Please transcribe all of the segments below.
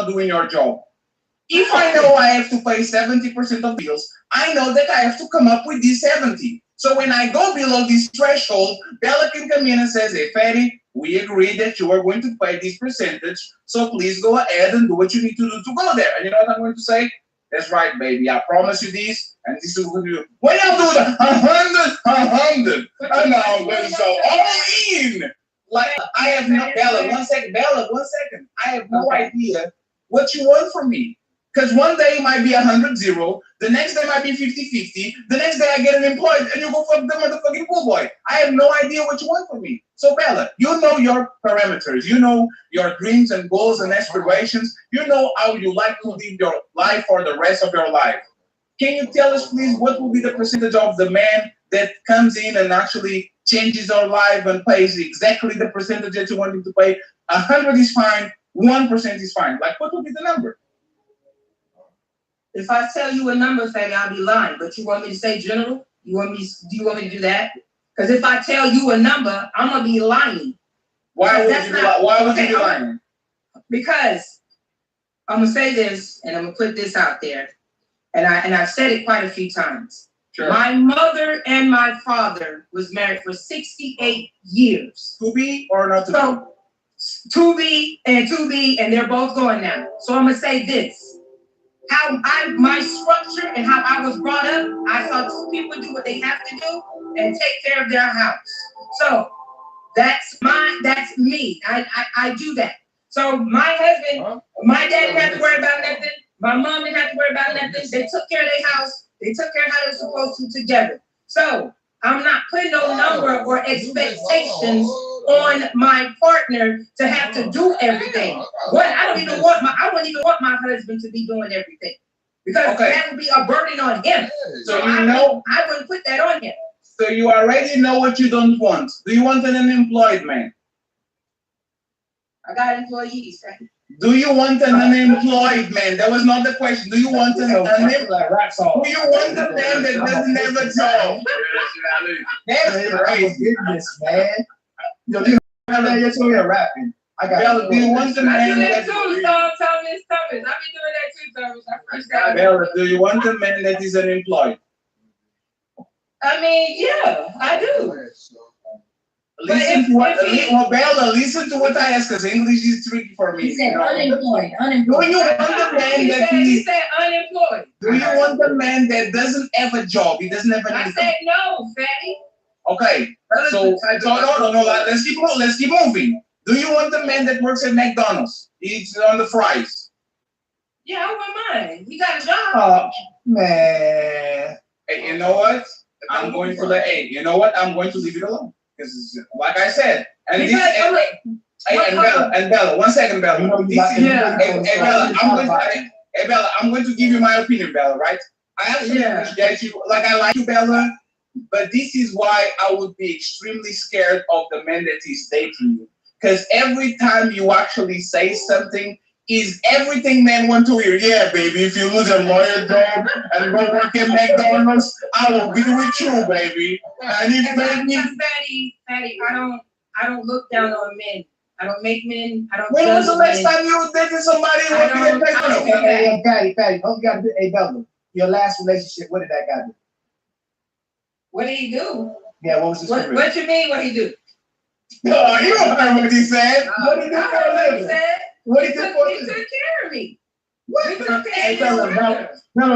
doing your job. If I know I have to pay 70% of bills, I know that I have to come up with these 70. So when I go below this threshold, Bella can come in and says, hey, Fatty, we agreed that you are going to pay this percentage, so please go ahead and do what you need to do to go there. And you know what I'm going to say? That's right, baby. I promise you this, and this is what you do. When you do the 100, and I'm going to go all in. Like, I have no, Bella, one second. I have no idea what you want from me. Because one day it might be 100-0, the next day might be 50-50, the next day I get unemployed and you go fuck the motherfucking pool boy. I have no idea what you want from me. So Bella, you know your parameters, you know your dreams and goals and aspirations, you know how you like to live your life for the rest of your life. Can you tell us please what will be the percentage of the man that comes in and actually changes your life and pays exactly the percentage that you want him to pay? 100 is fine, 1% is fine. Like what will be the number? If I tell you a number, Fanny, I'll be lying. But you want me to say general? Do you want me to do that? Because if I tell you a number, I'm gonna be lying. Why would you be lying? Because I'm gonna say this, and I'm gonna put this out there, and I've said it quite a few times. Sure. My mother and my father was married for 68 years. To be or not to be? So, to be, and they're both going now. So I'm gonna say this. My structure and how I was brought up, I saw people do what they have to do and take care of their house. So that's me. I do that. So my husband, my dad didn't have to worry about nothing. My mom didn't have to worry about nothing. They took care of their house. They took care of how they were supposed to together. So I'm not putting no number or expectations on my partner to have to do everything. I wouldn't even want my husband to be doing everything because that would be a burden on him. So I wouldn't put that on him. So you already know what you don't want. Do you want an unemployed man? I got employees, right? Do you want an unemployed man? That was not the question. Do you want an unemployed? Do you want a man that doesn't have a job? That's crazy, man. Yo, you know that you're still here rapping. Bella, do you want the man I do that too, Thomas. I be doing that too, Thomas. Bella, do you want a man that is unemployed? I mean, yeah, I do. Listen to what I asked, because English is tricky for me. He said unemployed. Do you want a man he said unemployed. Do you want a man that doesn't have a job? He doesn't have an income. I said no, fatty. Okay, so no, let's keep moving. Do you want a man that works at McDonald's? Eats on the fries? Yeah, I wouldn't mind. He got a job. Oh, man. Hey, you know what? I'm going to leave it alone. Because, like I said, and Bella, 1 second, Bella. Bella, I'm going to give you my opinion, Bella, right? I absolutely get you. Like, I like you, Bella, but this is why I would be extremely scared of the man that is dating you. Because every time you actually say something, is everything men want to hear. Yeah, baby, if you lose a lawyer job and go work at McDonald's, I will be with you, baby. And if Fatty, I don't look down on men. I don't make men. I don't. When was the last time you dated somebody who worked at McDonald's? Hey, Patty, all you gotta do, hey, Bella, your last relationship, what did that guy do? What did he do? Yeah, what was his career? What you mean? What he do? No, you don't know what he said. What did he do for a living? What he took care of me. What? Hey, Bella,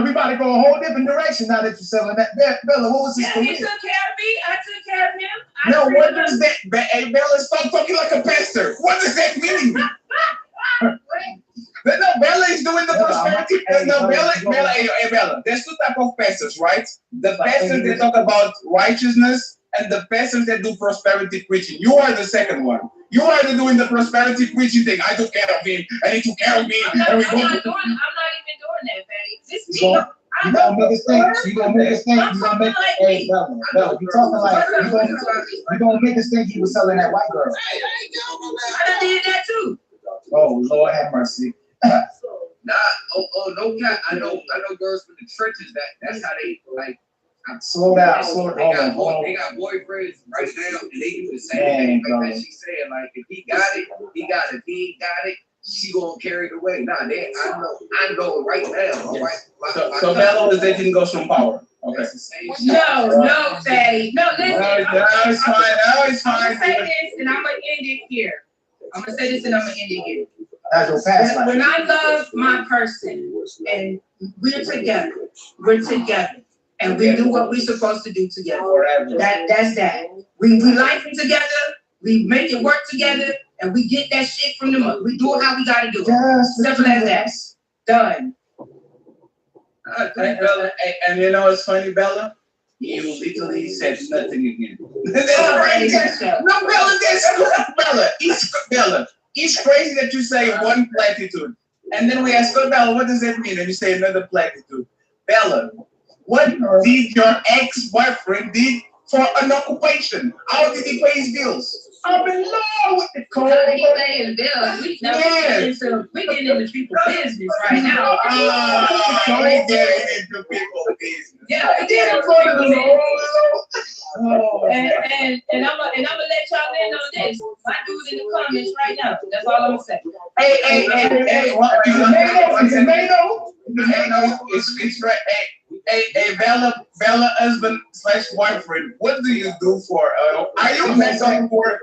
we about to go a whole different direction now that you're selling that. Bella, what was his career? He took care of me. I took care of him. No, what does that? Hey, Bella, stop talking like a pastor. What does that mean? No, Bella is doing the prosperity. Bella, there's two types of pastors, right? The pastors that talk about righteousness and the pastors that do prosperity preaching. You are the second one. You are doing the prosperity preaching thing. I took care of him, and he took care of me. I'm not even doing that, Patty. This me. You gonna make us think. You gonna make us think. You gonna make. Hey, Bella, you talking like you gonna make us think you was selling that white girl. I did that too. Oh, Lord have mercy. No cap. I know girls from the churches that's how they like. Slow down. They got boyfriends right now, and they do the same thing. Like that she said, like if he got it, he got it. If he ain't got it, she gonna carry the weight. Nah, I know right now. Yes. So Bella was dating goes from power. Okay. No, Fatty. No, listen. No, it's fine. No, it's fine. I'm gonna say this, and I'm gonna end it here. I'm gonna say this, and I'm gonna end it here. That's your past life. When I love my person, and we're together, and we do what we're supposed to do together. Forever. That's that. We life together. We make it work together, and we get that shit from them. We do it how we gotta do it. Simple as that. Done. Hey, Bella, and you know what's funny, Bella? You literally said nothing again. No, Bella, it's crazy that you say one platitude. And then we ask, oh, Bella, what does that mean? And you say another platitude. Bella, what did your ex-boyfriend did for an occupation? How did he pay his bills? I'm in love with the code. He paying bills. We getting into people's business right now. We getting into people's business. Yeah, we getting into people's business. And I'm gonna let y'all in on this. I do it in the comments right now. That's all I'm gonna say. Hey, it's right. Hey, Bella husband / boyfriend, what do you do for? Are you met up for?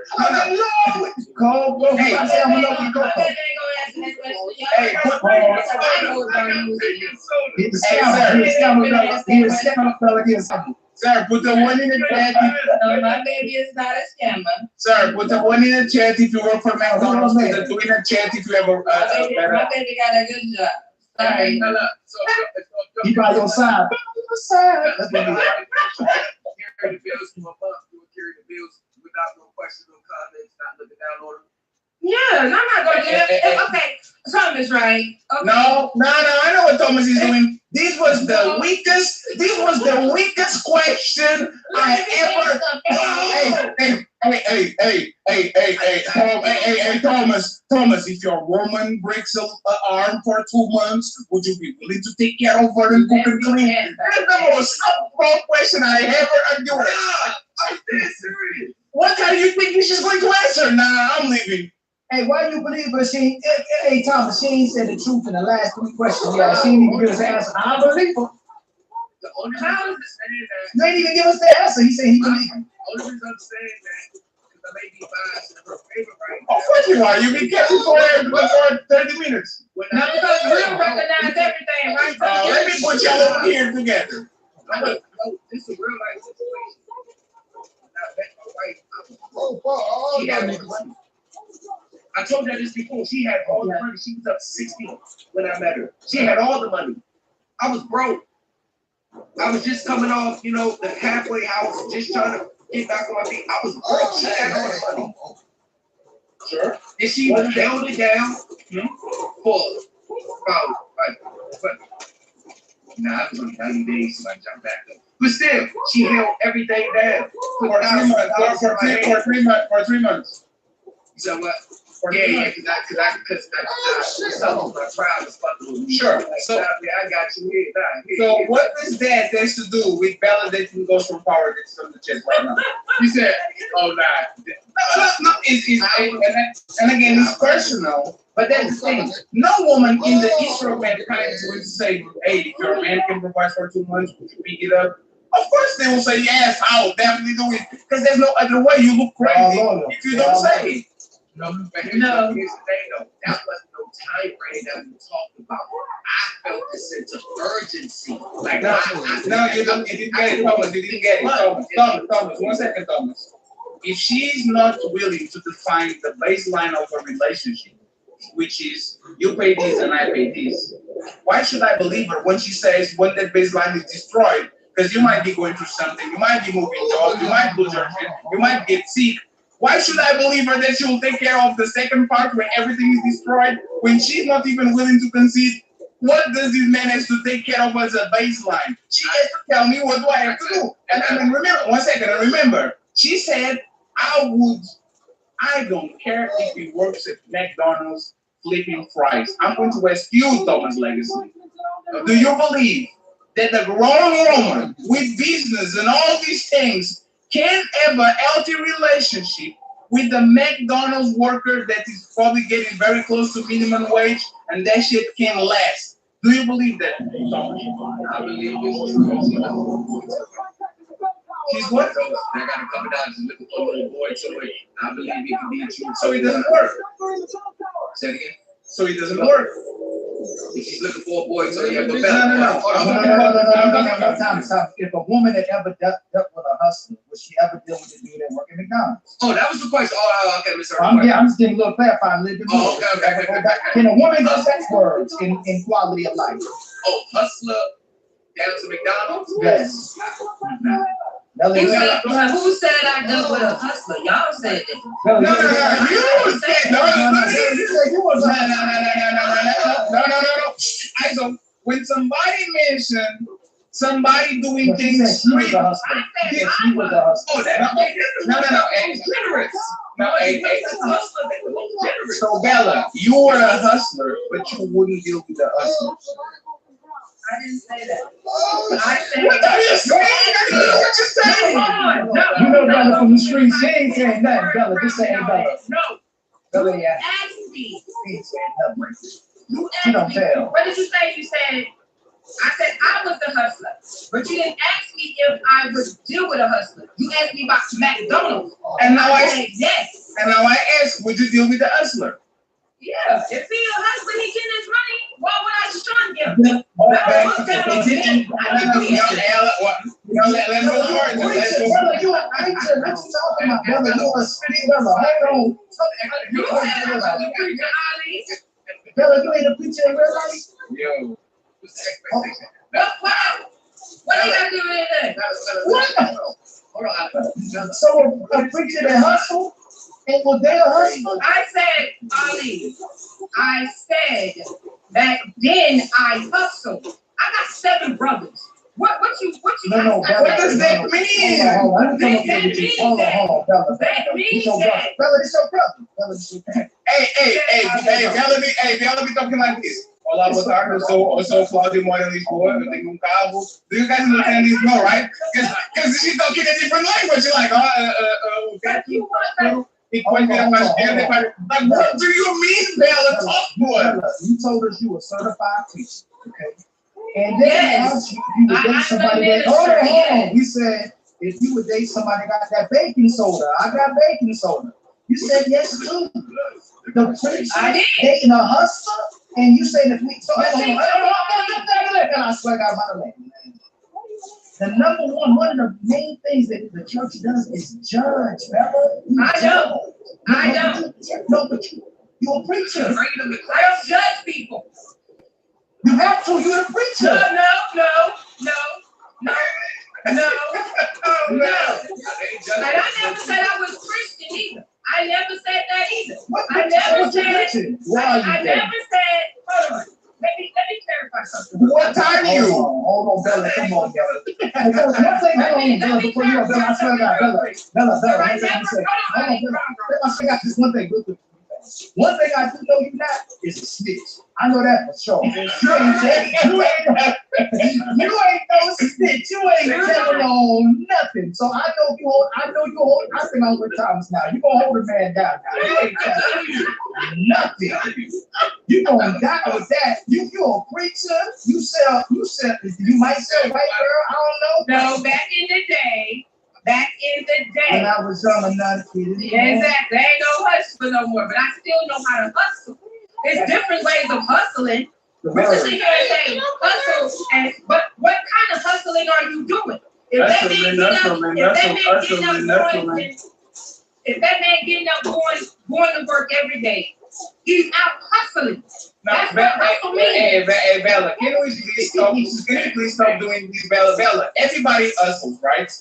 Hey, sir, put the one in the chat. No, my baby is not a scammer. Sir, put the one in the chat if you work for McDonald's. Put the two in the chat if you ever. My baby got a good job. Sorry. He by your side. That's what he carry the bills from a month. You would carry the bills without no questions, no comments, not looking down on them. Yeah, and I'm not gonna do that. Okay, Thomas, right? Okay. No, I know what Thomas is doing. This was the weakest question I ever. Hey, Thomas, if your woman breaks an arm for 2 months, would you be willing to take care of her and cook and clean? That's the most softball question I ever endured. I'm dead serious. What are you thinking she's going to answer? Nah, I'm leaving. Hey, why do you believe her? Hey, Thomas, she ain't said the truth in the last 3 questions. Yeah, she ain't even give us the answer. I believe her. The only reason I'm saying that. You ain't even give us the answer. He said he believed her. The only reason I'm saying that because I may be biased in her favor right now. Of course you are. You be careful for 30 minutes. No, because we'll recognize everything, right? Let me put y'all over here together. No, this is a real life situation. I met my wife. She had money. I told you this before. She had all the money. She was up 60 when I met her. She had all the money. I was broke. I was just coming off, the halfway house, just trying to get back on my feet. I was broke. She had all the money. Sure. And she held it down for about, I was on 90 days so I jumped back up. But still, she held everything down. For 3 months. For 3 months. You said what? Yeah, because I my pride was fucking with me. Sure. Like, so I got you here. So what does that has to do with validating goes from power that's on the chest right now? You said, oh nah. No. And again, it's personal. But that's the thing. No woman in the history of mankind is going to say, hey, if your man can provide for 2 months, would you pick it up? Of course they will say yes, I will definitely do it. Because there's no other way. You look crazy if you don't say it. No. Here's the thing though. That wasn't no time frame that we talked about. I felt a sense of urgency. Like you didn't get it, Thomas. You didn't get it, Thomas. 1 second, Thomas. If she's not willing to define the baseline of a relationship, which is you pay this and I pay this, why should I believe her when she says when that baseline is destroyed? Because you might be going through something, you might be moving jobs, you might lose your shit, you might get sick. Why should I believe her that she will take care of the second part when everything is destroyed, when she's not even willing to concede? What does this man have to take care of as a baseline? She has to tell me what do I have to do. And remember, 1 second, and remember, she said, I don't care if he works at McDonald's flipping fries. I'm going to ask you, Thomas Legacy. Do you believe that the grown woman with business and all these things can have a healthy relationship with the McDonald's worker that is probably getting very close to minimum wage, and that shit can last. Do you believe that? I believe it's true. She's what? I got a couple dollars looking for a little boy toy. I believe it can be true. So it doesn't work. Say it again. So it doesn't work. If she's looking for a boy toy, you have to No. If a woman had ever dealt with a hustler, would she ever deal with a dude that work at McDonald's? Oh, that was the question. Oh, okay, Mr. I'm just getting a little clarified a little bit more. Okay. Can a woman go sex words in quality of life? Oh, hustler down to McDonald's? Yes. Who said I dealt with a hustler? Y'all said that. No. So when somebody mentioned somebody doing things free, I said she was a hustler. oh, that no, generous. No, so Bella, you were a hustler, but you wouldn't deal with the hustler. I didn't say that. I said What are you saying? What you saying? No. You know Bella from the street, she ain't saying nothing. Bella, just say, hey, Bella. No. Bella, yeah. Ask me. She ain't saying nothing. You She don't asked me. tell. What did you say? You said, I said I was the hustler. But you didn't ask me if I would deal with a hustler. You asked me about McDonald's. And now I said yes. And now I ask, would you deal with the hustler? Yeah. If he a hustler, he getting his money. Why would I shun him? Let's go hard. Bella, you a preacher. What you talking about, Bella? You a street Bella. Hold on. You said I was a preacher, Ali. Bella, you ain't a preacher in real life? Yo. What do you got to do with anything? So a preacher that hustle, and was they a hustler? I said, Ali, I said that then I hustled. I got 7 brothers. What you No, Bella. What does that mean? Hold on, Bella. Means Bella, this your brother. Bella, this your brother. Hey, Bella be talking like this. Olá, boa tarde, eu sou o Cláudio, moro em Lisboa, eu tenho carro. Do you guys understand this? No, right? Because she's talking a different language. You're like, like, what do you mean, Bella? Talk more. Bella, you told us you were a certified preacher, okay? And then you would date somebody that, hold on. We said, if you would date somebody that got that baking soda, I got baking soda. You said yes too. The preacher dating a hustler, and you say that we. So I swear to God, by the way. The number one of the main things that the church does is judge, Bella. I don't. No, but you're a preacher. I don't judge people. You have to. You're a preacher. No. And I never said I was Christian either. I never said that either. I never said. Hold on. Let me clarify something. What are you? Hold on, Bella. Come on, Bella. One thing, Bella, before you go, Bella, I swear to God, Bella, hold on, I got this one thing. One thing I do know you not is a snitch. I know that for sure. You ain't no snitch. You ain't telling on nothing. So I know you hold. I've been on with Thomas now. You gonna hold a man down now. You ain't telling nothing. You gonna die with that. You a preacher. You might sell white girl. I don't know. No, back in the day. When I was young and not a kid. Exactly. Ain't no hustler no more, but I still know how to hustle. There's different ways of hustling. We can sit here and say hustle, but what kind of hustling are you doing? If that man getting up going to work every day, he's out hustling. That's what hustle means. Hey, Bella, can you please stop doing this, Bella? Everybody hustles, right?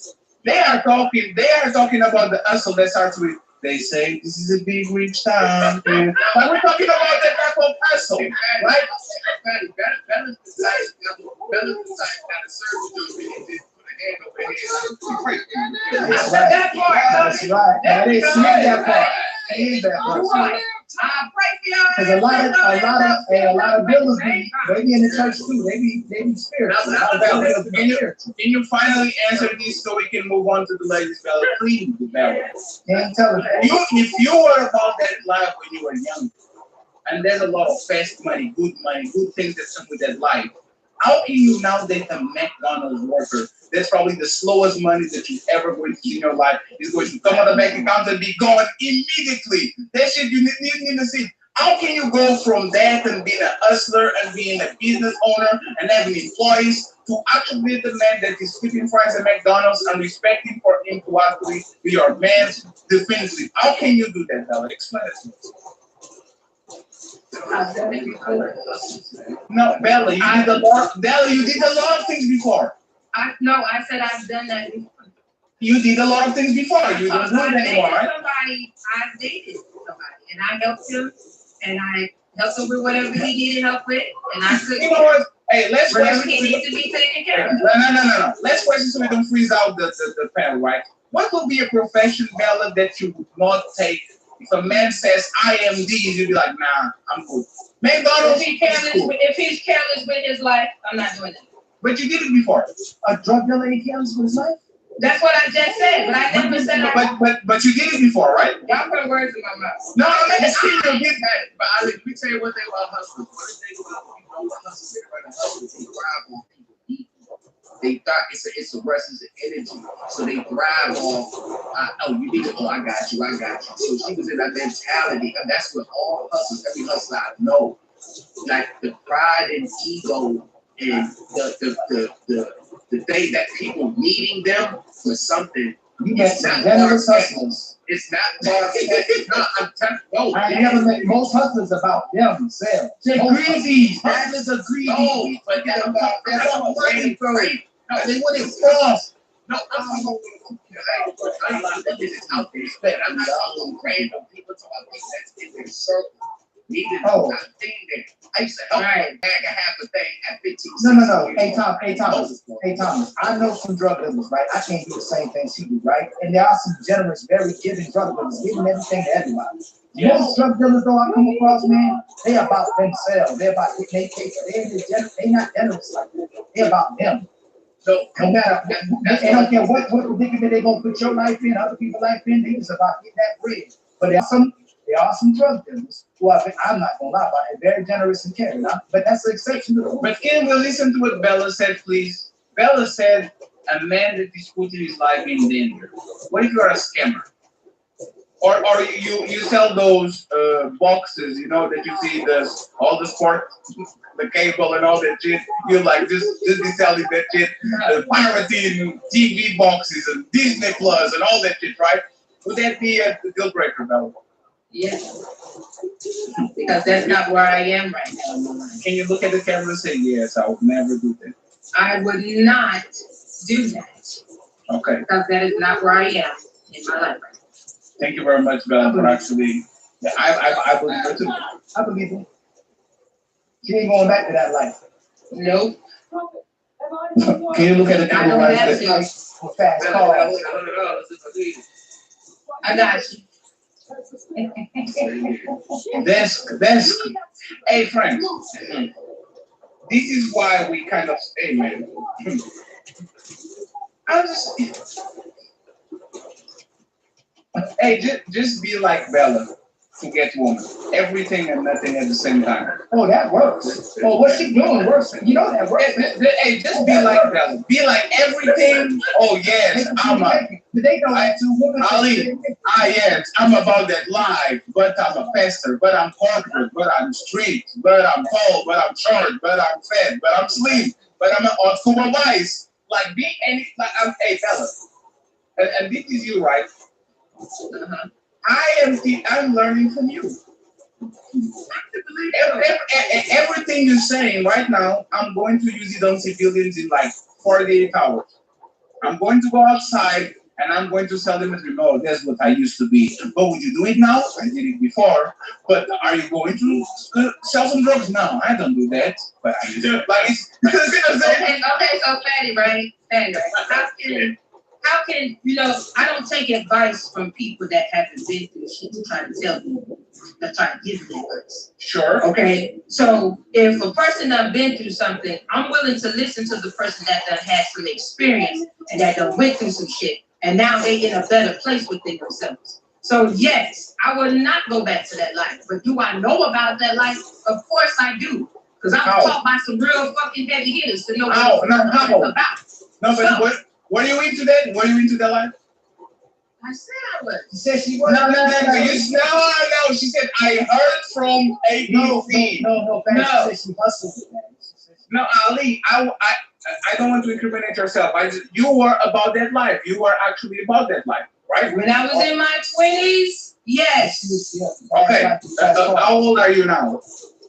They are talking about the hustle that starts with, they say this is a big rich town. But we're talking about that type of hustle, right? That's right. I didn't see that part. He is that person. I pray for y'all. Because a lot of dealers they be in the church too. They be spiritual. Can you finally answer this so we can move on to the ladies' ballot? Please, Bella. Can't tell it. If you were about that life when you were young, and there's a lot of fast money, good things that come with that life, how can you now date a McDonald's worker? That's probably the slowest money that you're ever going to see in your life. Is going to come out of the bank account and be gone immediately. That shit you need to see. How can you go from that and being a hustler and being a business owner and having employees to actually be the man that is flipping fries at McDonald's and respecting for him to actually be your man definitively? How can you do that, Bella? Explain it to me. No, Bella, you did a lot of things before. I said I've done that before. You did a lot of things before. You don't do that anymore, right? I dated somebody, and I helped him, and I helped him with whatever he needed help with, and I could. You know what? Hey, let's whatever he needs to be taken care of. No. Let's question so we don't freeze out the panel, right? What would be a profession, Bella, that you would not take? If a man says I am these, you'd be like, nah, I'm good. McDonald's, if he's careless with his life, I'm not doing that. But you did it before. A drug dealer ain't careless with his life? That's what I just said, but I never said But you did it before, right? Y'all put words in my mouth. No, I'm asking you to get that. But let me tell you one thing about hustlers. One thing about people who hustlers, everybody hustles, they thrive on people eating. They thought it's a rush, it's an energy. So they thrive on, you need to, I got you. So she was in that mentality, and that's what all hustlers, every hustler I know, like the pride and ego and the day that people needing them for something. You met some generous hustlers. It's not I'm telling you. I never met most hustlers about themselves. They're greedy. Hustlers are greedy. No, but that's about money, bro. No, they wouldn't cross. No, I'm going to lot of business out there. But I'm not going to random people talking about things that's in their circle. Neither not thing there. I used to help bag a half a thing at 15. No. Hey Thomas. I know some drug dealers, right? I can't do the same thing she do, right? And there are some generous, very giving drug dealers, giving everything to everybody. Most drug dealers, though, I come across, man, they about themselves. They're about getting their cake. They're not generous like that. They're about them. So no matter, they don't care what predicament they're gonna put your life in, other people's life in. They just about getting that bread. But there are some drug dealers who I'm not gonna lie about it, very generous and caring. But that's the exception to the rule. But can we listen to what Bella said, please? Bella said a man that is putting his life in danger. What if you're a scammer? Or you sell those boxes, that you see all the sport, the cable and all that shit. You like just be selling that shit, pirating TV boxes and Disney Plus and all that shit, right? Would that be a deal breaker, Bella? Yes. Because that's not where I am right now. Can you look at the camera and say, yes, I would never do that? I would not do that. Okay. Because that is not where I am in my life right now. Thank you very much, Bella, for actually. I believe her too. I believe her. She ain't going back to that life. Nope. Can you look at the camera right there? Fast cars. I got you. That's hey friends. This is why we kind of stay, man. Hey, just be like Bella to get woman. Everything and nothing at the same time. Oh, that works. Oh, what she doing works. You know that works. Hey, just be like Bella. Be like everything. Oh yes, I'm about that life, but I'm a pastor, but I'm corporate, but I'm street, but I'm tall, but I'm short, but I'm fat, but I'm slim, but I'm on football wise. Like be any like hey Bella. And this is you, right? I'm learning from you. Everything you're saying right now, I'm going to use it on civilians in like 48 hours. I'm going to go outside and I'm going to tell them, oh, that's what I used to be. But would you do it now? I did it before. But are you going to sell some drugs? No, I don't do that. But I do. Like, okay, so Fatty, right? How can how can, I don't take advice from people that haven't been through shit to try to tell me, to try to give me advice. Sure. Okay, so if a person done been through something, I'm willing to listen to the person that done had some experience and that done went through some shit, and now they in a better place within themselves. So yes, I would not go back to that life, but do I know about that life? Of course I do, because I was taught by some real fucking heavy hitters to know what it's about. No, but what are you into that? What are you into that life? I said I was. She said she was. No. She said I heard from ABC. No. She said she hustled with that. No, Ali, I don't want to incriminate yourself. You were about that life. You were actually about that life, right? When I was in my 20s, yes. Okay. How old are you now?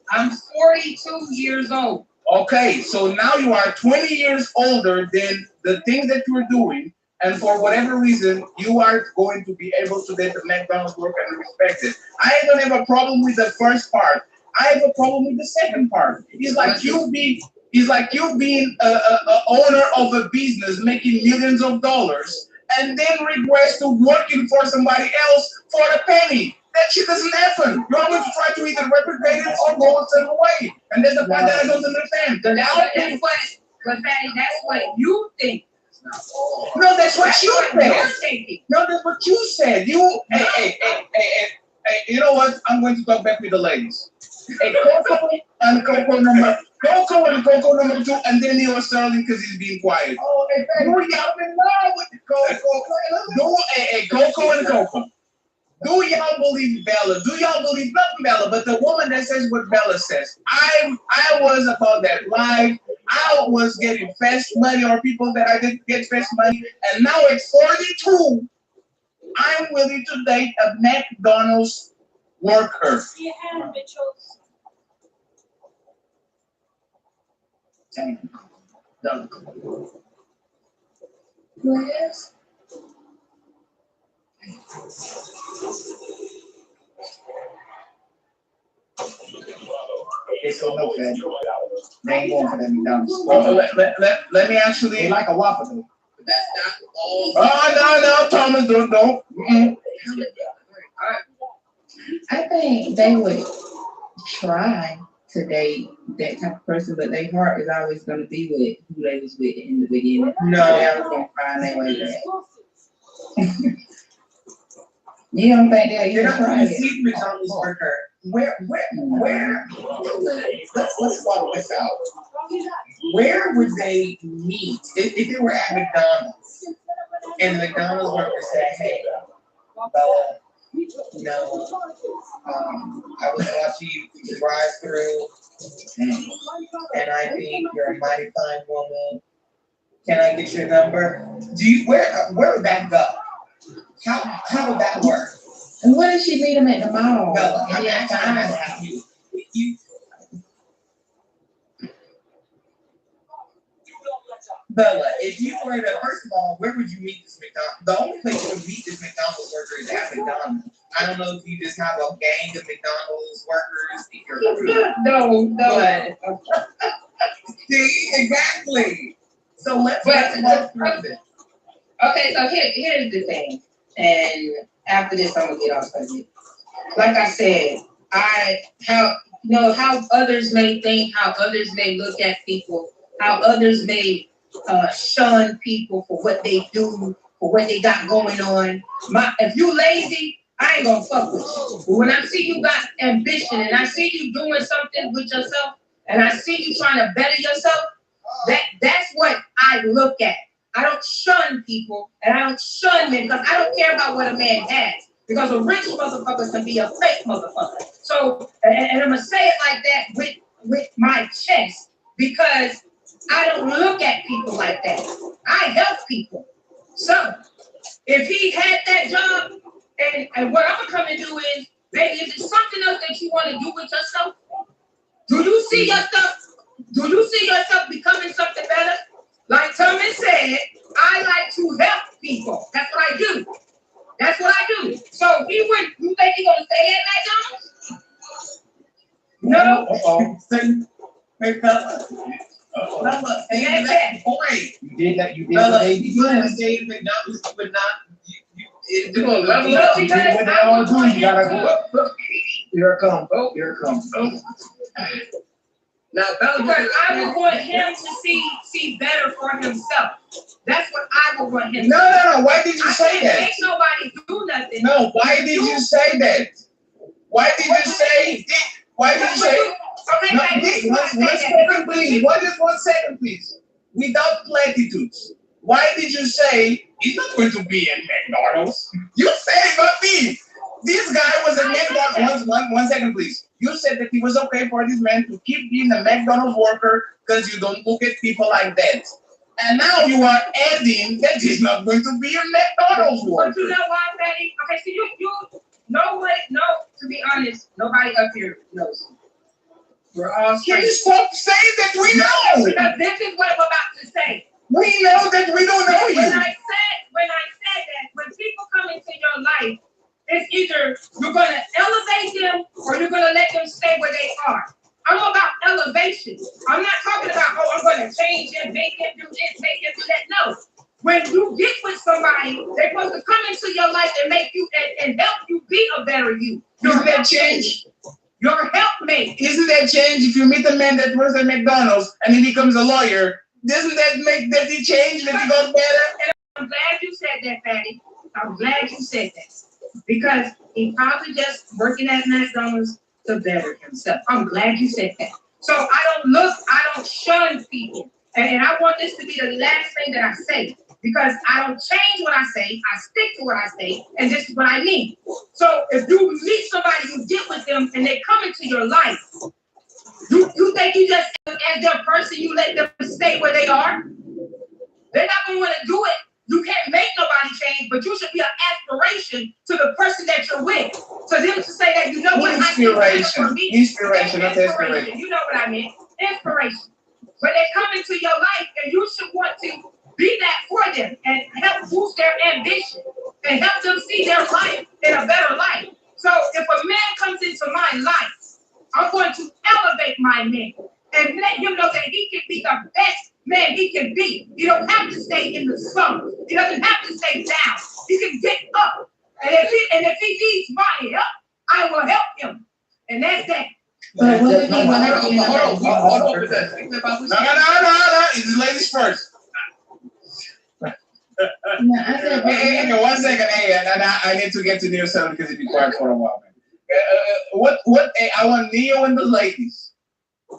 I'm 42 years old. Okay, so now you are 20 years older than the things that you're doing, and for whatever reason, you are going to be able to let the McDonald's work and respect it. I don't have a problem with the first part. I have a problem with the second part. It's like you being a owner of a business making millions of dollars, and then regress to working for somebody else for a penny. That shit doesn't happen. You're always trying to either replicate it or go a certain way. And that's the part that I don't understand. That's what you think. No, that's what you said. No, that's what you said. Hey, you know what? I'm going to talk back with the ladies. Hey, Coco and Coco number 2, and then Neil Sterling because he's being quiet. Oh, hey, y'all been love with the Coco. Coco and Coco. Do y'all believe Bella? Do y'all believe not Bella, but the woman that says what Bella says? I was about that life. I was getting fast money, or people that I didn't get fast money, and now at 42, I'm willing to date a McDonald's worker. Yes. It's no fat. They ain't going for that McDonald's. Let me actually. They like a Whopper though. That's not all. Oh, no, Thomas, don't. I think they would try to date that type of person, but their heart is always going to be with who they was with in the beginning. No. They was going to find their way back. You don't think they'll even try it? McDonald's worker. Where? Let's follow this out. Where would they meet if they were at McDonald's and the McDonald's worker said, "Hey, Bella, I was watching you drive through, and I think you're a mighty fine woman. Can I get your number?" Where would that go? How would that work? And what if she meet him at the mall? Bella, And then find you. Bella, if you were to, first of all, where would you meet this McDonald's? The only place you would meet this McDonald's worker is at McDonald's. I don't know if you just have a gang of McDonald's workers in your group. No. See, exactly. So let's walk through this. Okay, so here's the thing, and after this, I'm gonna get off of it. Like I said, how others may think, how others may look at people, how others may shun people for what they do, for what they got going on. If you lazy, I ain't gonna fuck with you. But when I see you got ambition and I see you doing something with yourself, and I see you trying to better yourself, that's what I look at. I don't shun people, and I don't shun men because I don't care about what a man has. Because a rich motherfucker can be a fake motherfucker. So, and I'm gonna say it like that with my chest, because I don't look at people like that. I help people. So, if he had that job, and what I'm gonna come and do is, maybe is it something else that you want to do with yourself? Do you see yourself becoming something better? Like Thomas said, I like to help people. That's what I do. So you think he's gonna stay at McDonald's? No. Hey, Bella. Bella, and that's the point. You did that. You did Bella, what they if you did. would say McDonald's, you would not. It's You gonna level You up? did what they all do. You gotta go. Here it comes. Oh, here it comes. Oh. Now, Bella, Because I would want him to see better for himself. That's what I would want him to do. No. Why did you say can't that? make nobody do nothing. No, why did you say that? Why did you say? Why did you say? Okay, No, baby, one second, please. Just 1 second, please. Without platitudes. Why did you say he's not going to be in McDonald's? You said it, not me. This guy was a McDonald's. One second, please. You said that it was okay for this man to keep being a McDonald's worker because you don't look at people like that. And now you are adding that he's not going to be a McDonald's worker. But you know why, Patty? Okay, so you know what? No, to be honest, nobody up here knows. We're all Can you stop saying that we know? Because this is what I'm about to say. We know that we don't know you. When I said that, when people come into your life, it's either you're going to elevate them or you're going to let them stay where they are. I'm about elevation. I'm not talking about, oh, I'm going to change them, make them do this, make them do that. No. When you get with somebody, they're supposed to come into your life and make you and help you be a better you. Isn't that change? Your helpmate. Isn't that change if you meet a man that works at McDonald's and he becomes a lawyer? Doesn't that make that he change, that he got better? And I'm glad you said that, Patty. I'm glad you said that. Because he probably just working at McDonald's to better himself. I'm glad you said that. So I don't shun people. And I want this to be the last thing that I say. Because I don't change what I say, I stick to what I say, and this is what I mean. So if you meet somebody, you get with them, and they come into your life, you think you just, as their person, you let them stay where they are? They're not going to want to do it. You can't make nobody change, but you should be an aspiration to the person that you're with. So them to say that, you know what, Inspiration, not inspiration. aspiration. You know what I mean? Inspiration. But they come into your life, and you should want to be that for them and help boost their ambition and help them see their life in a better life. So if a man comes into my life, I'm going to elevate my man and let him know that he can be the best man he can be. He don't have to stay in the slump. He doesn't have to stay down. He can get up. And if he needs my help, I will help him. And that's that. But what if he Hold on. No. It's ladies first. No, I said, Hey, 1 second. Hey, I need to get to Neo 7 because he's been quiet for a while, man. I want Neo and the ladies.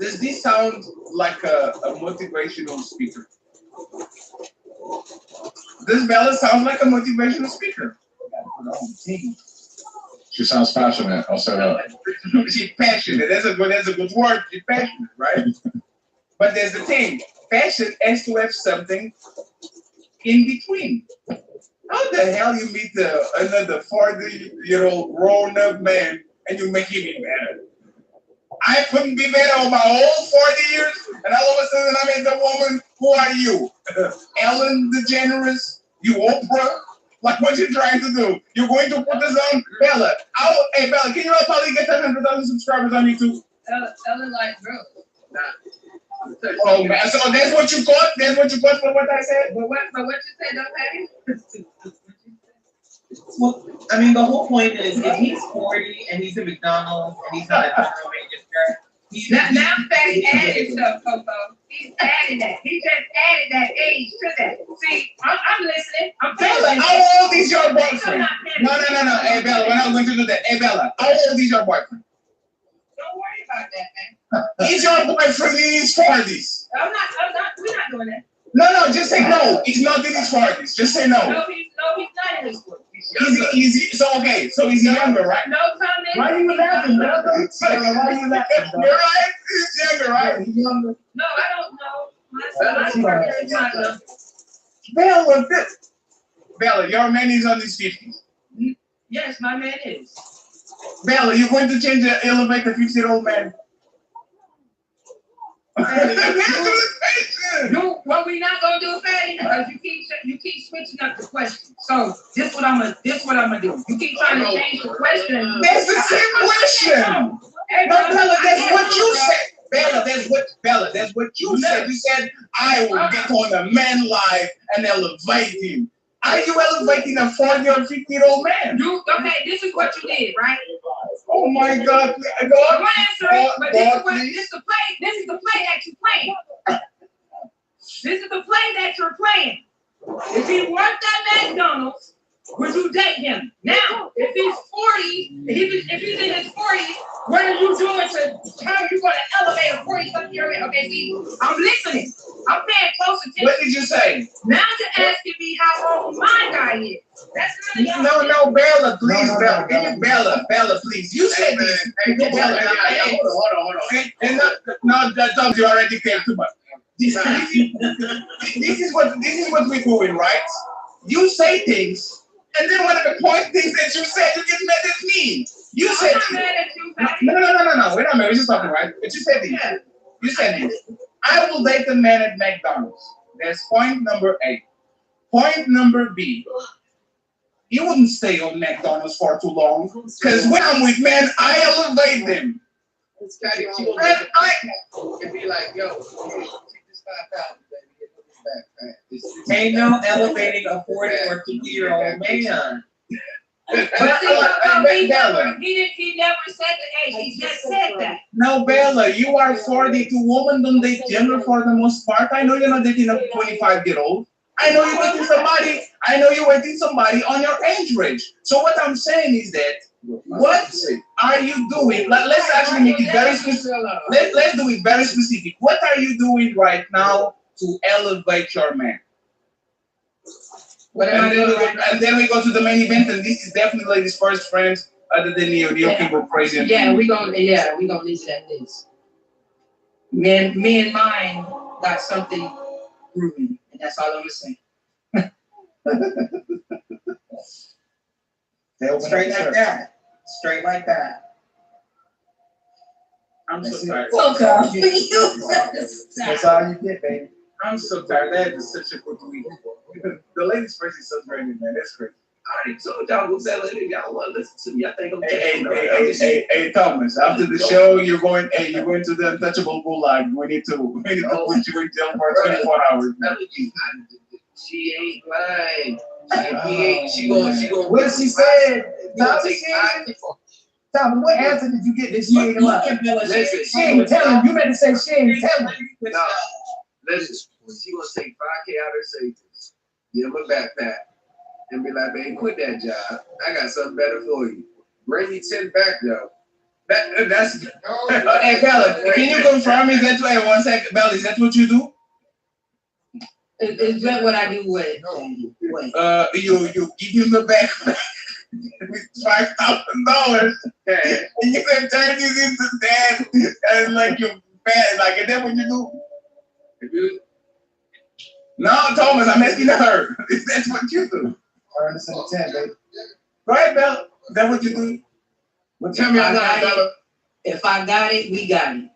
Does this sound like a motivational speaker? Does Bella sound like a motivational speaker? She sounds passionate. I'll say that. She's passionate. That's a good word. She's passionate, right? But there's the thing. Passion has to have something in between. How the hell you meet another 40-year-old grown-up man and you make him better? I couldn't be better on my old 40 years, and all of a sudden I meet the woman. Who are you? Ellen DeGeneres? You Oprah? Like what you trying to do? You're going to put this on Bella. Hey Bella, can you probably get 100,000 subscribers on YouTube? Ellen like girls. Nah. Oh man, so that's what you caught? That's what you caught for what I said? But what you said, though, Patty? Well, I mean, the whole point is if he's 40 and he's in McDonald's and he's not a general manager, Now Patty added stuff, Coco. He's added that. He just added that age to that. See, I'm listening. I'm Bella, how old is your boyfriend? No. Hey Bella, we're not going to do that. Hey Bella, how old is your boyfriend? Don't worry about that, man. Is your boyfriend in his 40s? We're not doing that. No, just say no. He's not in his 40s. Just say no. No, he's not in his 40s. Is he, so is he younger, right? No comment. Why are you laughing, brother? Why are you laughing, You're right. He's younger, right? He's younger. No, I don't know. My partner is not young. Bella, your man is on his 50s. Yes, my man is. Bella, you're going to change the elevate the 50-year-old man. What we not gonna do, Fatty? Because you keep switching up the question. So this what I'm gonna do. You keep trying to change the question. That's the same question. Hey, Bella, that's what you said. Bella, that's what you said. You said I will get on a man life and elevate him. Are you elevating a 40 or 50-year-old man? Okay, this is what you did, right? Oh my God! I'm gonna answer it, but this is the play that you playing. This is the play that you're playing. If he worked at McDonald's, would you date him? Now, if he's 40, if he's in his 40s, what are you doing to how are you going to elevate a 40-something-year-old? Okay, see, I'm listening. I'm paying close attention. What did you say? Now you're asking me how old my guy is. That's really No, Bella, please, Bella. Give me Bella, please. You said this. Hey, Bella, hold on. And no, you already came too much. This is what we're doing, right? You say things. And then one of the point things that you said, you get mad at me. You said I'm not mad at you, No. We're not mad. We're just talking, right? But you said this. Yeah. You said this. I will date a man at McDonald's. That's point number A. Point number B. You wouldn't stay on McDonald's for too long. Because when I'm with men, I elevate them. And be like, yo, take this 5,000, baby. Ain't no elevating a 40 or 50-year-old man. But he never said the age. He just said that. No, Bella, you are 42. Women don't date younger for the most part. I know you're not dating a 25-year-old. I know you're dating somebody on your age range. So what I'm saying is that what are you doing? Let's actually make it very specific. Let's do it very specific. What are you doing right now to elevate your man? And then we go to the main event, and this is definitely his first friends other than Neo. Neo can go crazy. We gonna leave it at this. Me and mine got something brewing, and that's all I'm gonna say. Straight like that. I'm so tired. That's all you get, baby. I'm so tired. That is such a good week. The ladies first is so draining, man. That's crazy. I already told y'all what's that lady. Y'all want to listen to me. I think I'm Hey, Thomas. After the show, you're going to the Untouchable Gulag. We need to put you in jail for 24 hours. She ain't lying. She gonna. What she said? Thomas, what answer did you get that she ain't lying? Listen, She ain't telling. You meant to say she ain't telling. No, listen. She gonna take 5K out of her savings, give him a backpack, and be like, "Baby, quit that job. I got something better for you. Bring me 10 back, though." That's. Hey, Bella, can you confirm? Is that what? 1 second, Bella. Is that what you do? Is that what I do with? You give him the backpack with $5,000, and you can turn this into that, and like you're bad. Like, is that what you do? No, Thomas, I'm asking her. That's what you do. Earn us in the 10, baby. Go ahead, Bella. Is that what you do? Well, tell me I'm not, Bella. If I got it, we got it.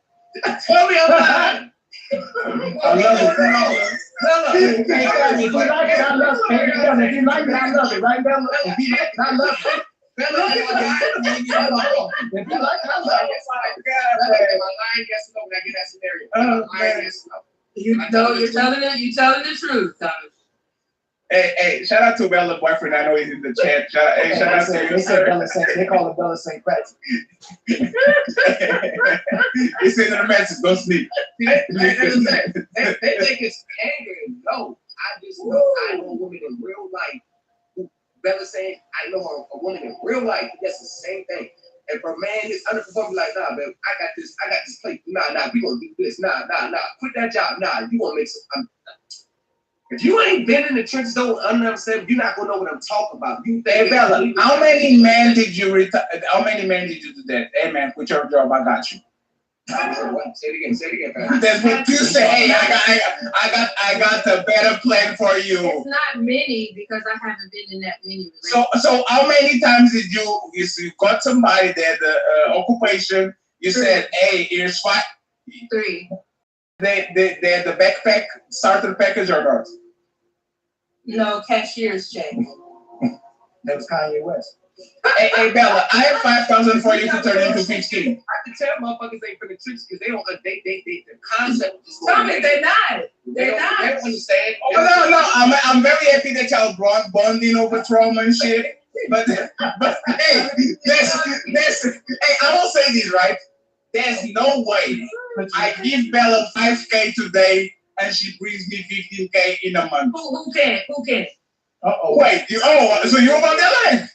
Tell me I'm not. I love it. Bella. If you like it, I love it. If you like it, I love it. Right, Bella? If you like it, I love it. Bella, if you like it, I love it. My line, yes or no, when I get that scenario. You're telling the truth, Thomas. Hey, shout out to Bella's boyfriend. I know he's in the chat. Shout out to they said Bella Saint. They call it Bella St. Patrick. He sent her a message. Go sleep. They think it's anger. No, I just know I know a woman in real life. Bella saying I know a woman in real life. That's the same thing. And for a man, his underperforming, like, nah, man, I got this plate. Nah, we gonna do this. Nah. Quit that job. Nah, you gonna make some. If you ain't been in the trenches, don't understand. You're not gonna know what I'm talking about. Hey, Bella, how many men did you do that? Hey, man, quit your job. I got you. Say it again. That's what you say. Hey, I got a better plan for you. It's not many because I haven't been in that many relationships. So how many times did you got somebody that the occupation? You said, hey, here's 5. 3. They the backpack starter package or not? No, cashier's check. That was Kanye West. Hey, Bella, I have 5,000 for you to turn into 15. I can tell motherfuckers ain't for the tricks because they don't. They the concept is. Thomas, they're not. They don't understand. No. I'm very happy that y'all bonding over trauma and shit. But hey, I will say this, right? There's no way I give Bella 5K today and she brings me 15K in a month. Who can? Uh-oh. Wait, so you're about that line?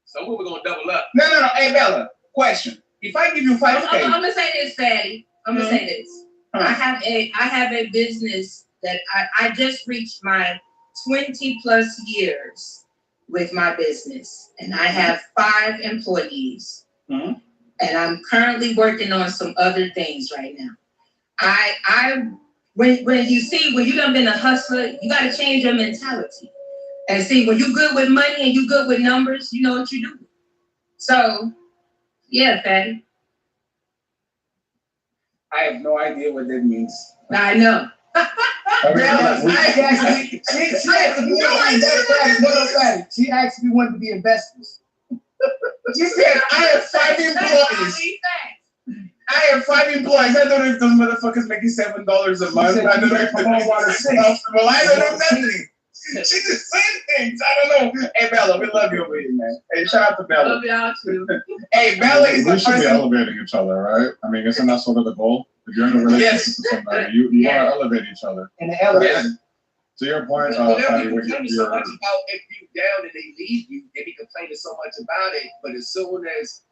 So we're gonna double up. No. Hey, Bella, question. If I give you 5K. I'm gonna say this, Fatty. I'm gonna say this. I have a business that I just reached my 20 plus years with my business, and I have 5 employees. Mm-hmm. And I'm currently working on some other things right now. When you done been a hustler, you gotta change your mentality. And see, when you good with money and you good with numbers, you know what you do. So, yeah, Fatty. I have no idea what that means. I know. She actually wanted to be investors. She said, I have 5 employees. I have 5 employees. I don't know if those motherfuckers making $7 a month. I don't know if they're comfortable. I don't know nothing. She just saying things. I don't know. Hey, Bella, we love you over here, man. Hey, shout out to Bella. Love y'all too. Hey, Bella is the we should person. be elevating each other, right? I mean, isn't that sort of the goal? If you're in a relationship with somebody, you want to elevate each other. In the elevator. Yes. To your point, They'll Patty, be with complaining so much about if you down and they leave you, they be complaining so much about it. But as soon as,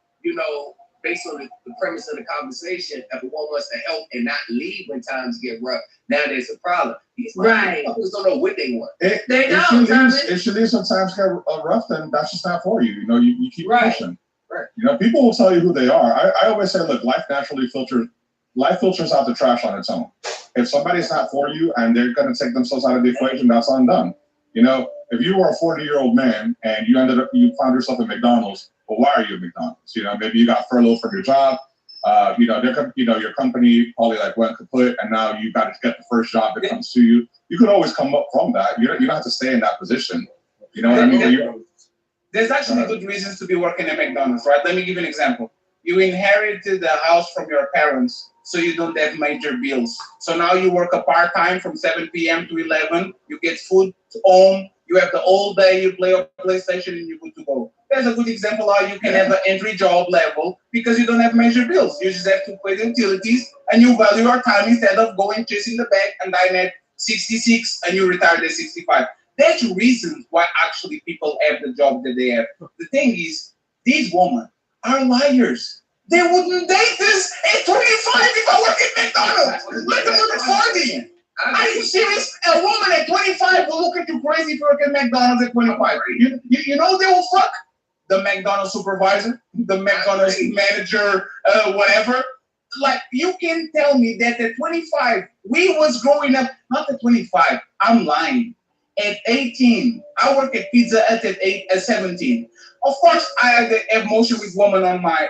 based on the premise of the conversation, if one wants to help and not leave when times get rough, now there's a problem. These motherfuckers don't know what they want. If she leaves sometimes get rough, then that's just not for you. You keep pushing. Right. People will tell you who they are. I always say, look, life filters out the trash on its own. If somebody's not for you and they're going to take themselves out of the equation, that's undone. If you were a 40-year-old man and you found yourself at McDonald's, well, why are you at McDonald's? Maybe you got furloughed from your job. Your company probably went kaput, and now you got to get the first job that comes to you. You could always come up from that. You don't have to stay in that position. You know what I mean? There's actually good reasons to be working at McDonald's, right? Let me give you an example. You inherited the house from your parents, so you don't have major bills. So now you work a part-time from 7 p.m. to 11. You get food home. You have the whole day. You play a PlayStation and you're good to go. There's a good example how you can have an entry job level because you don't have major bills. You just have to pay the utilities and you value your time instead of going chasing the bag and dying at 66 and you retire at 65. There's reasons why actually people have the job that they have. The thing is, these women are liars. They wouldn't date this at 25 if I work at McDonald's. Let them look at 40. Are you serious? A woman at 25 will look at you crazy if you work at McDonald's at 25. You know they will fuck? The McDonald's supervisor, the McDonald's manager, whatever. You can tell me that at 25, we was growing up, not at 25, I'm lying. At 18, I work at Pizza Hut at 17. Of course, I had the emotion with women on my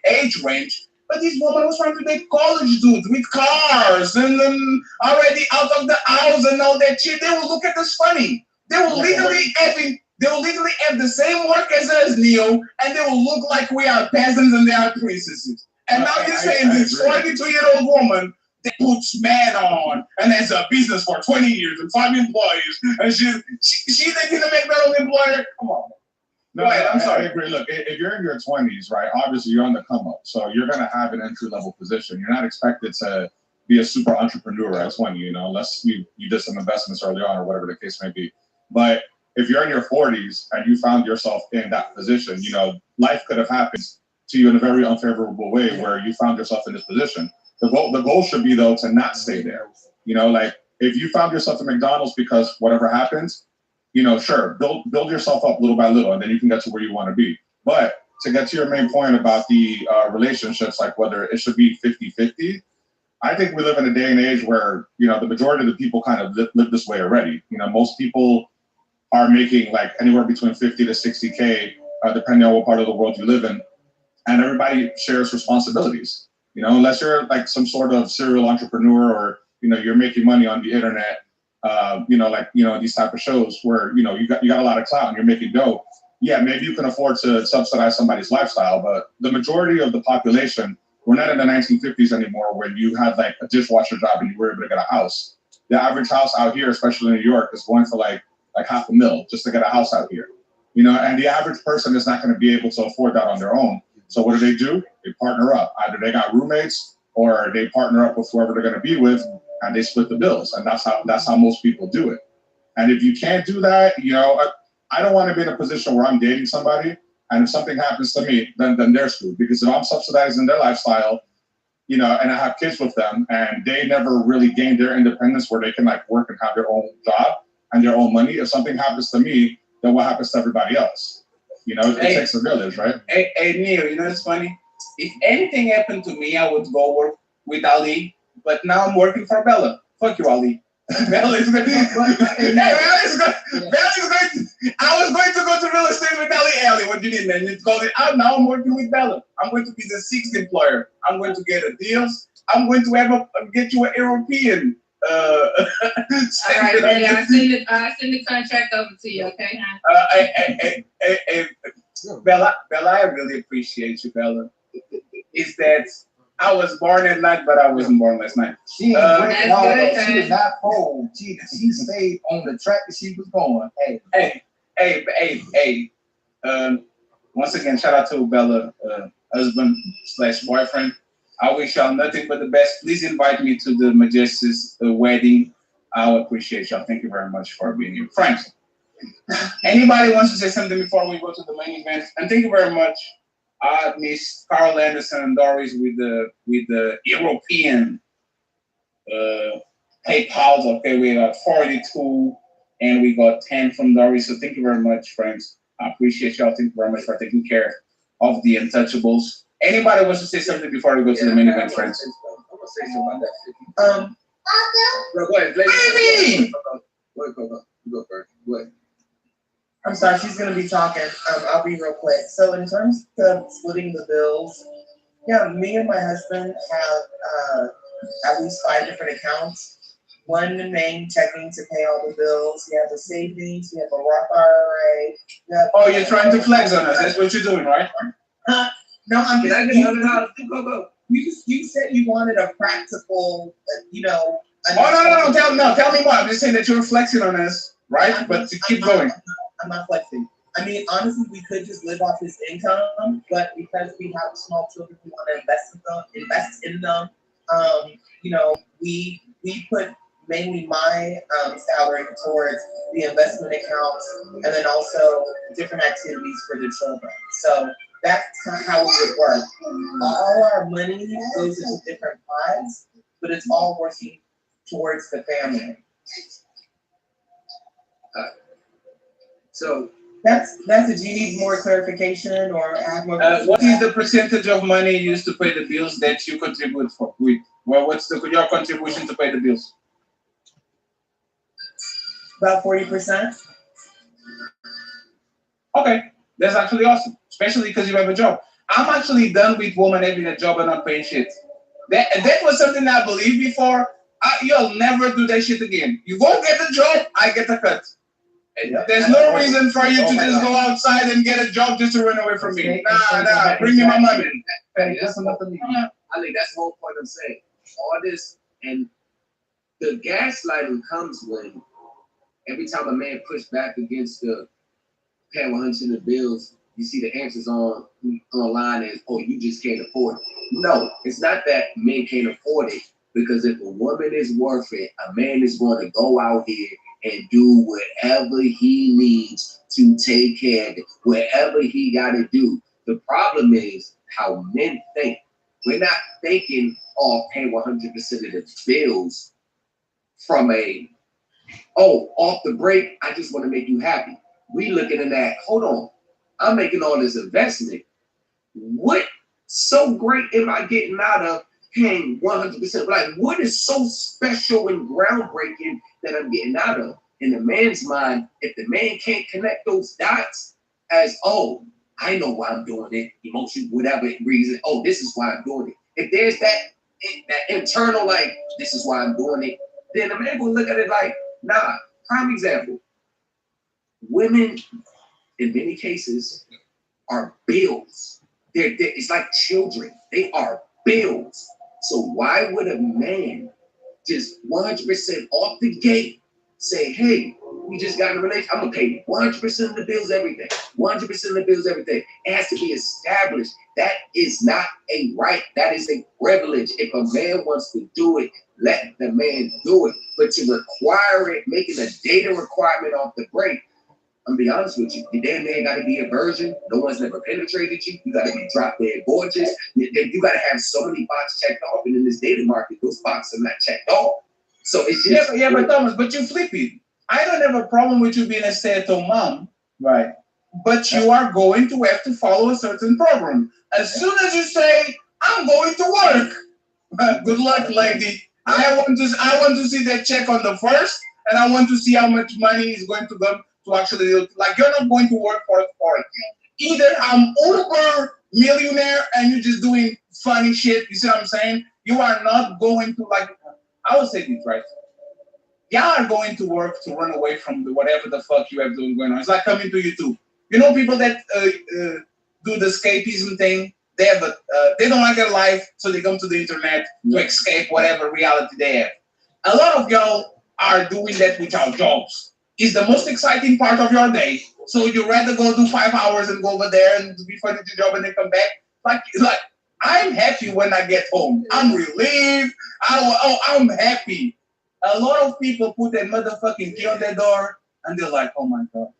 age range, but this woman was trying to date college dudes with cars and then already out of the house and all that shit. They will look at us funny. They will literally have the same work as us, Neo, and they will look like we are peasants and they are princesses. And now you're saying this 42-year-old woman that puts man on and has a business for 20 years and 5 employees, and she's thinking to McDonald's employer? Come on. No, I'm sorry. I agree. Look, if you're in your 20s, right, obviously you're on the come up. So you're going to have an entry-level position. You're not expected to be a super entrepreneur at 20, unless you did some investments early on or whatever the case may be. But if you're in your 40s and you found yourself in that position, life could have happened to you in a very unfavorable way where you found yourself in this position. The goal should be, though, to not stay there. If you found yourself at McDonald's because whatever happens, sure, build yourself up little by little, and then you can get to where you want to be. But to get to your main point about the relationships, whether it should be 50-50, I think we live in a day and age where, the majority of the people kind of live this way already. Most people are making anywhere between 50 to 60K, depending on what part of the world you live in. And everybody shares responsibilities, unless you're some sort of serial entrepreneur or, you're making money on the internet, these type of shows where, you got a lot of clout and you're making dough. yeah, maybe you can afford to subsidize somebody's lifestyle, but the majority of the population, we're not in the 1950s anymore when you had like a dishwasher job and you were able to get a house. The average house out here, especially in New York, is going for like $500,000 just to get a house out here. You know, and the average person is not going to be able to afford that on their own. So what do? They partner up. Either they got roommates or they partner up with whoever they're going to be with, and they split the bills. And that's how most people do it. And if you can't do that, you know, I don't want to be in a position where I'm dating somebody, and if something happens to me, then they're screwed. Because if I'm subsidizing their lifestyle, you know, and I have kids with them, and they never really gain their independence where they can like work and have their own job and their own money. If something happens to me, then what happens to everybody else? You know, it takes a village, right? Hey, Neil, you know, it's funny. If anything happened to me, I would go work with Ali, but now I'm working for Bella. Fuck you, Ali. Bella is going to, I was going to go to real estate with Ali, what you need, man? It's called it out. Now I'm working with Bella. I'm going to be the 6th employer. I'm going to get a deals. I'm going to get you an European. All right, Betty, I'll send the contract over to you, okay? Bella, I really appreciate you, Bella. Is that I was born at night, but I wasn't born last night. She did not fold. She stayed on the track that she was going. Hey. Once again, shout out to Bella, husband/boyfriend. I wish y'all nothing but the best. Please invite me to the Majestic's wedding. I'll appreciate y'all. Thank you very much for being here. Friends, anybody wants to say something before we go to the main event? And thank you very much. Miss Carl Anderson and Doris with the European PayPal. Okay, we got 42 and we got 10 from Doris. So thank you very much, friends. I appreciate y'all. Thank you very much for taking care of the untouchables. Anybody wants to say something before we go to the main event, friends? I'm gonna say something about that. Go ahead, Baby! You go first. Go ahead. I'm sorry, she's going to be talking. I'll be real quick. So in terms of splitting the bills, yeah, me and my husband have at least 5 different accounts. One main checking to pay all the bills. We have a savings. We have a Roth IRA. Oh, you're trying to flex on us. That's what you're doing, right? No, I'm Can I get $100? Go. You said you wanted a practical, you know. Oh, no. Tell me more. I'm just saying that you're flexing on us, right? But keep going. I'm not flexing. I mean, honestly, we could just live off his income, but because we have small children, we want to invest in them. You know, we put mainly my salary towards the investment accounts, and then also different activities for the children. So that's how it would work. All our money goes into different pots, but it's all working towards the family. So that's it. Do you need more clarification or add more? What is the percentage of money used to pay the bills that you contribute with? Well, what's your contribution to pay the bills? About 40%. Okay, that's actually awesome, especially because you have a job. I'm actually done with women having a job and not paying shit. That was something I believed before. You'll never do that shit again. You won't get the job, I get the cut. There's no reason for you to just go outside and get a job just to run away from me. Nah, bring me my money. I think that's the whole point I'm saying. All this and the gaslighting comes when every time a man pushed back against the paying 100 of bills, you see the answers online as, oh, you just can't afford it. No, it's not that men can't afford it, because if a woman is worth it, a man is going to go out here and do whatever he needs to take care of it, whatever he got to do. The problem is how men think. We're not thinking, oh, paying 100% of the bills from off the break, I just want to make you happy. We looking at that, hold on, I'm making all this investment. What so great am I getting out of paying 100%? Like, what is so special and groundbreaking that I'm getting out of? In the man's mind, if the man can't connect those dots as, oh, I know why I'm doing it, emotion, whatever reason, oh, this is why I'm doing it. If there's that internal, like, this is why I'm doing it, then the man will look at it like, nah. Prime example, women in many cases, are bills. It's like children. They are bills. So why would a man just 100% off the gate say, hey, we just got in a relationship, I'm gonna pay 100% of the bills every day. 100% of the bills every day. It has to be established. That is not a right. That is a privilege. If a man wants to do it, let the man do it. But to require it, making a data requirement off the break, I'm gonna be honest with you. Your damn man gotta be a virgin. No one's never penetrated you. You gotta be drop dead gorgeous. You gotta have so many boxes checked off. And in this dating market, those boxes are not checked off. So it's just but Thomas, but you flip it. I don't have a problem with you being a stay-at-home mom. Right. But you are going to have to follow a certain program. As soon as you say, I'm going to work, good luck, lady. I want to see that check on the first, and I want to see how much money is going to go to actually, like, you're not going to work for it. Either I'm uber millionaire and you're just doing funny shit, you see what I'm saying? You are not going to, like, I would say this, right? Y'all are going to work to run away from whatever the fuck you have doing going on. It's like coming to YouTube. You know people that do the escapism thing? They have they don't like their life, so they come to the internet to escape whatever reality they have. A lot of y'all are doing that with your jobs. It's the most exciting part of your day. So you'd rather go do 5 hours and go over there and be funny to your job and then come back. Like I'm happy when I get home. I'm relieved. I'm happy. A lot of people put that motherfucking key on their door and they're like, oh my God,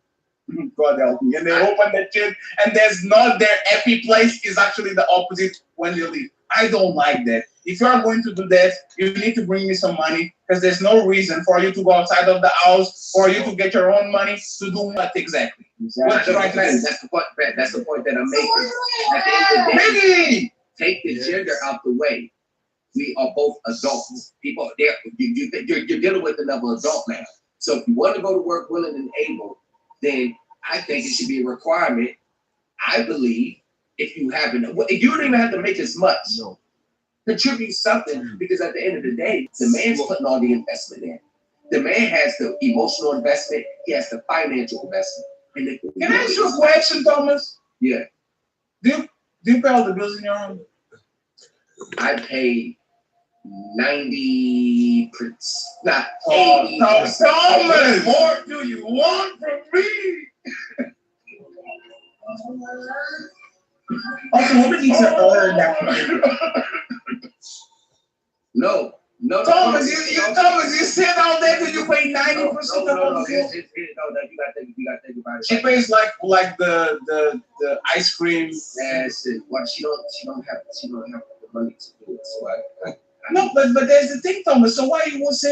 God help me. And they open that shit and there's not their happy place, is actually the opposite when they leave. I don't like that. If you are going to do that, you need to bring me some money because there's no reason for you to go outside of the house or you to get your own money to do what exactly. That's the point that I'm making. At the end of the day, take the gender out the way. We are both adults. People, you're dealing with another adult now. So if you want to go to work willing and able, then I think it should be a requirement. I believe if you haven't, you don't even have to make as much. No. Contribute something, because at the end of the day, the man's putting all the investment in. The man has the emotional investment. He has the financial investment. And can I ask you a question, Thomas? Yeah. Do you pay all the bills in your home? I pay 90%, not 80%. Thomas, what more do you want from me? Also, what we need to earn that from you? No. Thomas, you said all that and you pay 90% of the bills. You gotta think about it. She pays like the ice cream. Yes, well, she don't have the money to do it. So no, but there's the thing, Thomas. So why you won't say